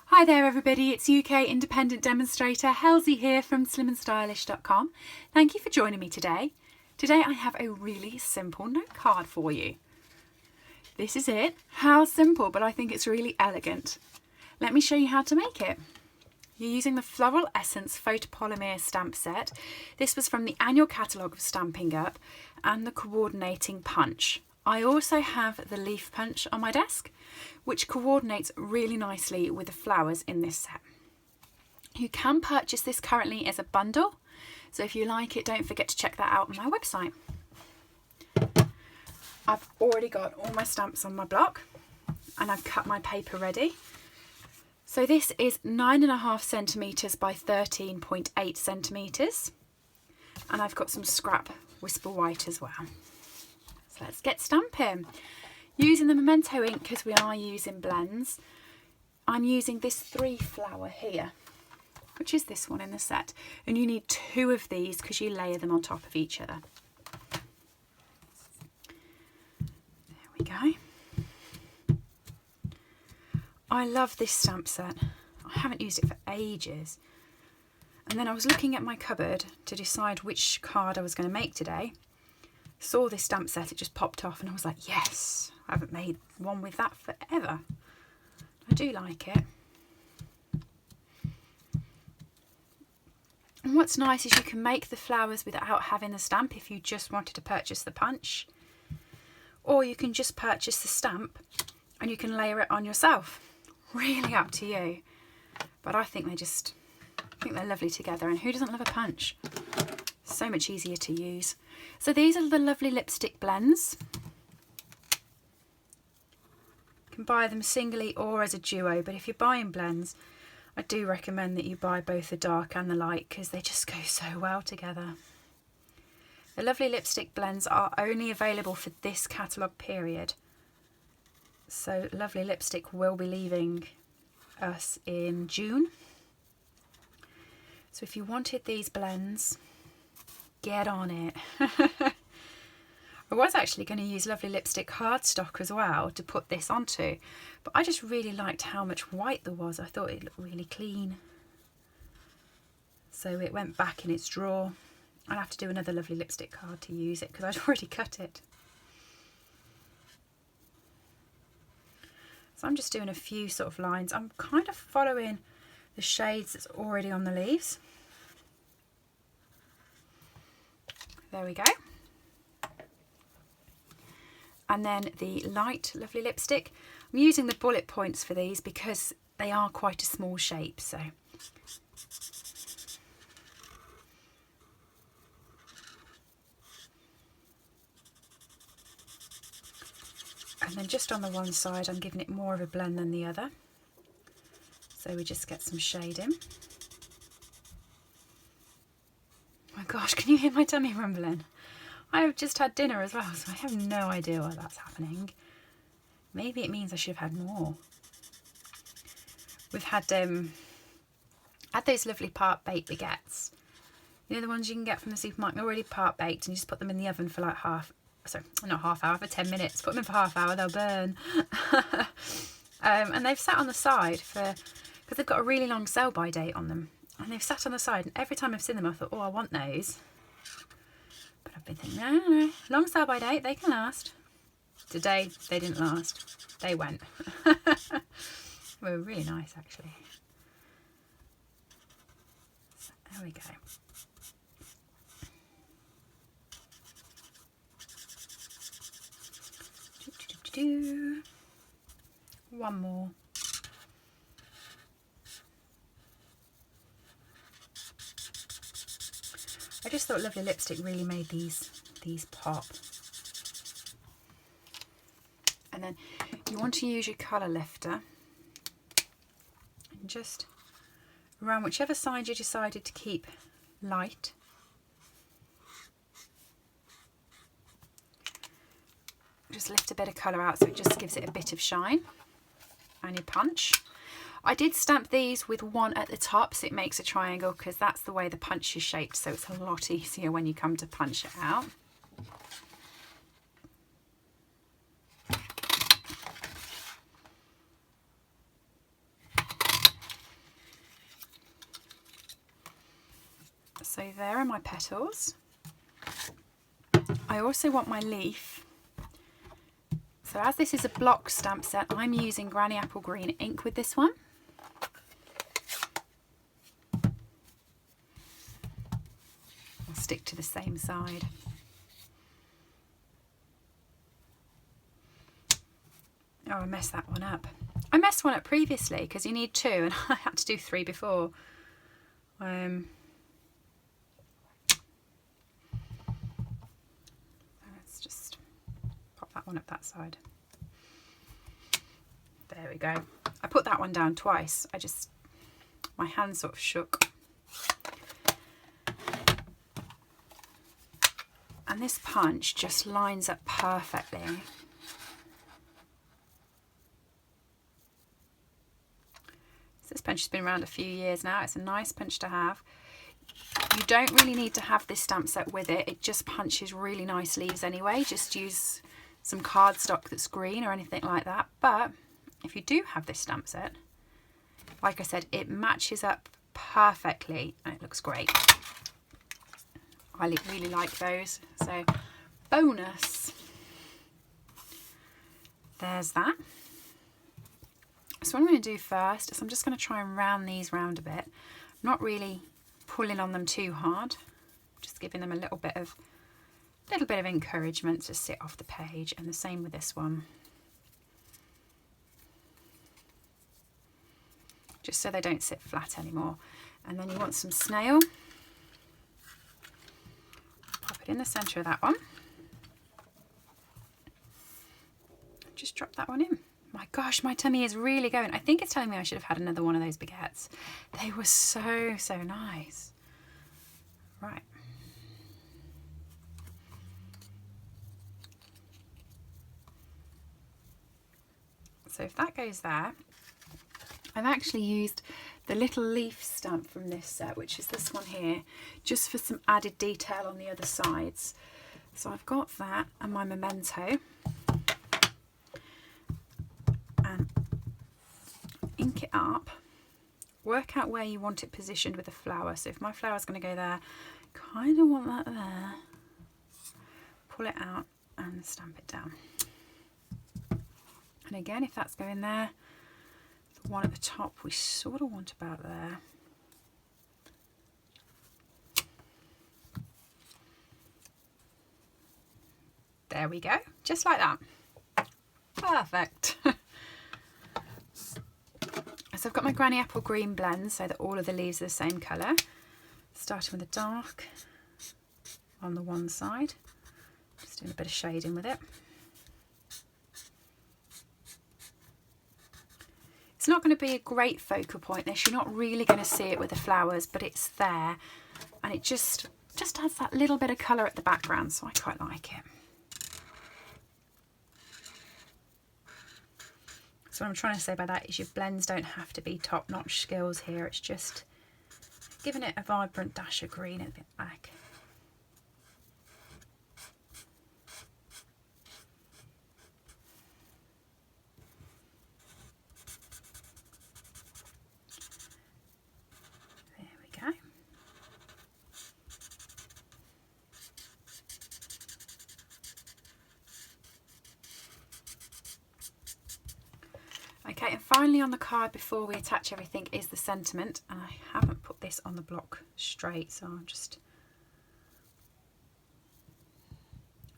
Hi there everybody, it's UK independent demonstrator Halsey here from slimandstylish.com. Thank you for joining me today. Today I have a really simple note card for you. This is it. How simple, but I think it's really elegant. Let me show you how to make it. You're using the Floral Essence Photopolymer stamp set. This was from the annual catalogue of Stampin' Up and the coordinating punch. I also have the leaf punch on my desk, which coordinates really nicely with the flowers in this set. You can purchase this currently as a bundle, so if you like it, don't forget to check that out on my website. I've already got all my stamps on my block and I've cut my paper ready. So this is 9.5 centimetres by 13.8 centimetres, and I've got some scrap whisper white as well. So let's get stamping. Using the Memento ink, because we are using blends, I'm using this 3 flower here, which is this one in the set, and you need 2 of these because you layer them on top of each other. There we go. I love this stamp set. I haven't used it for ages. And then I was looking at my cupboard to decide which card I was going to make today. Saw this stamp set, it just popped off and I was like, yes, I haven't made one with that forever. I do like it. And what's nice is you can make the flowers without having the stamp if you just wanted to purchase the punch. Or you can just purchase the stamp and you can layer it on yourself. Really up to you. But I think they're lovely together, and who doesn't love a punch? So much easier to use. So these are the lovely lipstick blends. You can buy them singly or as a duo, but if you're buying blends, I do recommend that you buy both the dark and the light because they just go so well together. The lovely lipstick blends are only available for this catalogue period. So Lovely Lipstick will be leaving us in June. So if you wanted these blends, get on it. I was actually going to use Lovely Lipstick cardstock as well to put this onto, but I just really liked how much white there was. I thought it looked really clean. So it went back in its drawer. I'll have to do another Lovely Lipstick card to use it because I'd already cut it. So I'm just doing a few sort of lines. I'm kind of following the shades that's already on the leaves. There we go. And then the light Lovely Lipstick. I'm using the bullet points for these because they are quite a small shape. So and then just on the one side, I'm giving it more of a blend than the other. So we just get some shade in. Oh my gosh, can you hear my tummy rumbling? I've just had dinner as well, so I have no idea why that's happening. Maybe it means I should have had more. We've had those lovely part-baked baguettes. You know, the ones you can get from the supermarket, they're already part-baked, and you just put them in the oven for like for 10 minutes. Put them in for half hour, they'll burn. And they've sat on the side because they've got a really long sell-by date on them. And they've sat on the side, and every time I've seen them I thought, oh, I want those. But I've been thinking, no, long sell-by date, they can last. Today, they didn't last. They went. They were really nice, actually. So, there we go. One more. I just thought Lovely Lipstick really made these pop. And then you want to use your colour lifter and just around whichever side you decided to keep light. Just lift a bit of colour out so it just gives it a bit of shine. And your punch. I did stamp these with one at the top so it makes a triangle because that's the way the punch is shaped, so it's a lot easier when you come to punch it out. So there are my petals. I also want my leaf. So as this is a block stamp set, I'm using Granny Apple Green ink with this one. I'll stick to the same side. Oh, I messed that one up. I messed one up previously because you need 2 and I had to do 3 before. Let's just pop that one up that side. There we go. I put that one down twice. My hand sort of shook. And this punch just lines up perfectly. This punch has been around a few years now. It's a nice punch to have. You don't really need to have this stamp set with it. It just punches really nice leaves anyway. Just use some cardstock that's green or anything like that. But if you do have this stamp set, like I said, it matches up perfectly and it looks great. I really like those. So bonus. There's that. So what I'm going to do first is I'm just going to try and round these round a bit. I'm not really pulling on them too hard, just giving them a little bit of encouragement to sit off the page, and the same with this one. Just so they don't sit flat anymore. And then you want some snail. Pop it in the centre of that one. Just drop that one in. My gosh, my tummy is really going. I think it's telling me I should have had another one of those baguettes. They were so nice. Right. So if that goes there, I've actually used the little leaf stamp from this set, which is this one here, just for some added detail on the other sides. So I've got that and my memento. And ink it up. Work out where you want it positioned with the flower. So if my flower's going to go there, kind of want that there. Pull it out and stamp it down. And again, if that's going there, the one at the top we sort of want about there. There we go, just like that. Perfect. So I've got my Granny Apple Green blend so that all of the leaves are the same colour. Starting with the dark on the one side. Just doing a bit of shading with it. It's not going to be a great focal point this. You're not really going to see it with the flowers, but it's there. And it just adds that little bit of colour at the background, so I quite like it. So what I'm trying to say by that is your blends don't have to be top-notch skills here. It's just giving it a vibrant dash of green at the back. There we go. Okay, and finally on the card before we attach everything is the sentiment, and I haven't put this on the block straight, so I'll just...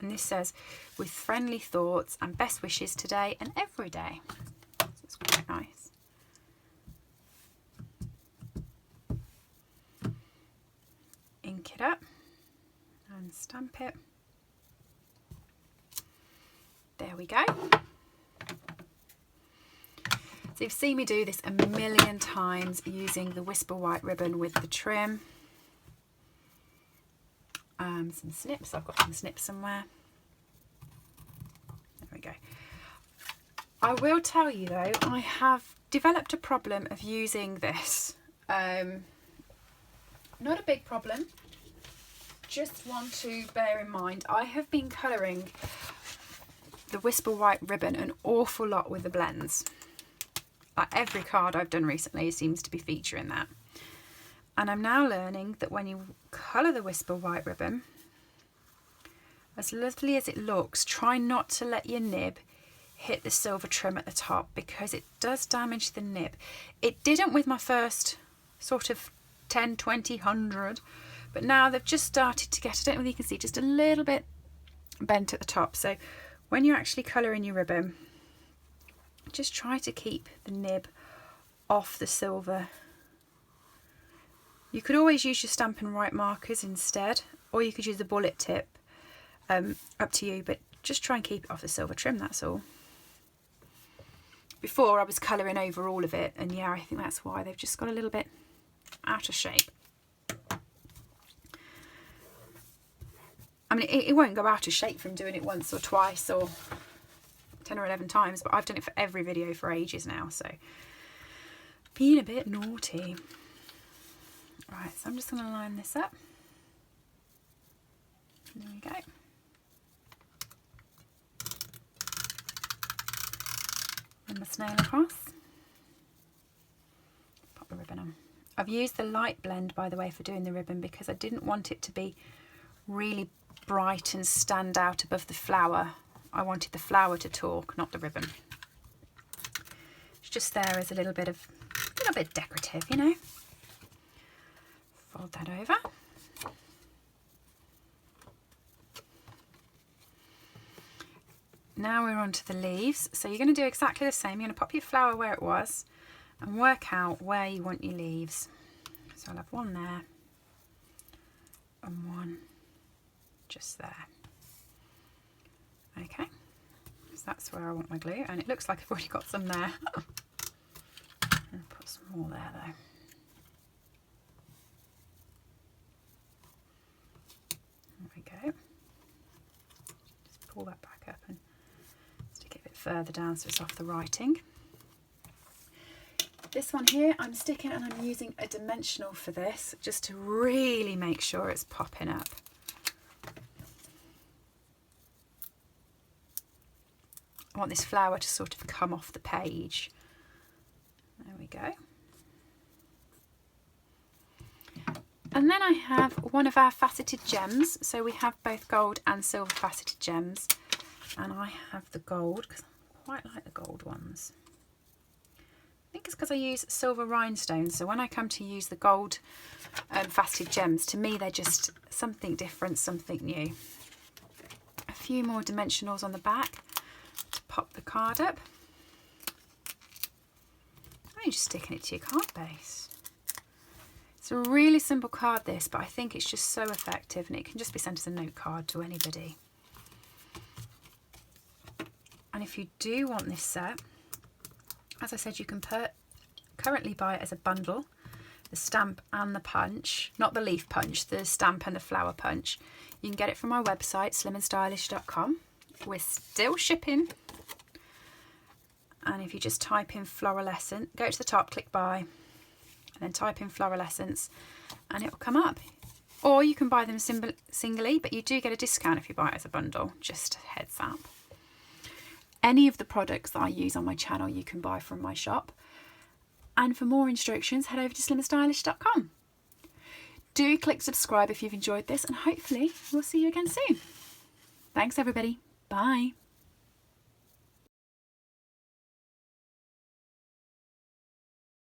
And this says, with friendly thoughts and best wishes today and every day. So it's quite nice. Ink it up and stamp it. There we go. So you've seen me do this a million times using the Whisper White ribbon with the trim. Some snips, I've got some snips somewhere. There we go. I will tell you though, I have developed a problem of using this. Not a big problem, just one to bear in mind. I have been colouring the Whisper White ribbon an awful lot with the blends. Like every card I've done recently seems to be featuring that. And I'm now learning that when you colour the Whisper white ribbon, as lovely as it looks, try not to let your nib hit the silver trim at the top, because it does damage the nib. It didn't with my first sort of 10, 20, 100, but now they've just started to get, I don't know if you can see, just a little bit bent at the top. So when you're actually colouring your ribbon, just try to keep the nib off the silver. You could always use your Stampin' White markers instead, or you could use the bullet tip, up to you, but just try and keep it off the silver trim, that's all. Before I was colouring over all of it, and yeah, I think that's why they've just got a little bit out of shape. I mean, it won't go out of shape from doing it once or twice or 10 or 11 times, but I've done it for every video for ages now, so being a bit naughty. Right, so I'm just going to line this up. There we go. And my snail across. Pop the ribbon on. I've used the light blend, by the way, for doing the ribbon, because I didn't want it to be really bright and stand out above the flower. I wanted the flower to talk, not the ribbon. It's just there as a little bit decorative, you know. Fold that over. Now we're on to the leaves. So you're going to do exactly the same. You're going to pop your flower where it was and work out where you want your leaves. So I'll have one there and one just there. Okay, so that's where I want my glue, and it looks like I've already got some there. I'll put some more there though. There we go. Just pull that back up and stick it a bit further down so it's off the writing. This one here I'm sticking, and I'm using a dimensional for this just to really make sure it's popping up. I want this flower to sort of come off the page. There we go. And then I have one of our faceted gems. So we have both gold and silver faceted gems. And I have the gold, because I quite like the gold ones. I think it's because I use silver rhinestones. So when I come to use the gold faceted gems, to me they're just something different, something new. A few more dimensionals on the back to pop the card up. And you're just sticking it to your card base. It's a really simple card, this, but I think it's just so effective, and it can just be sent as a note card to anybody. And if you do want this set, as I said, you can currently buy it as a bundle, the stamp and the punch, not the leaf punch, the stamp and the flower punch. You can get it from my website, stampinup.com. We're still shipping. And if you just type in Floral Essence, go to the top, click buy, and then type in Floral Essence, and it will come up. Or you can buy them singly, but you do get a discount if you buy it as a bundle, just a heads up. Any of the products that I use on my channel you can buy from my shop. And for more instructions, head over to slimandstylish.com. Do click subscribe if you've enjoyed this, and hopefully we'll see you again soon. Thanks everybody. Bye.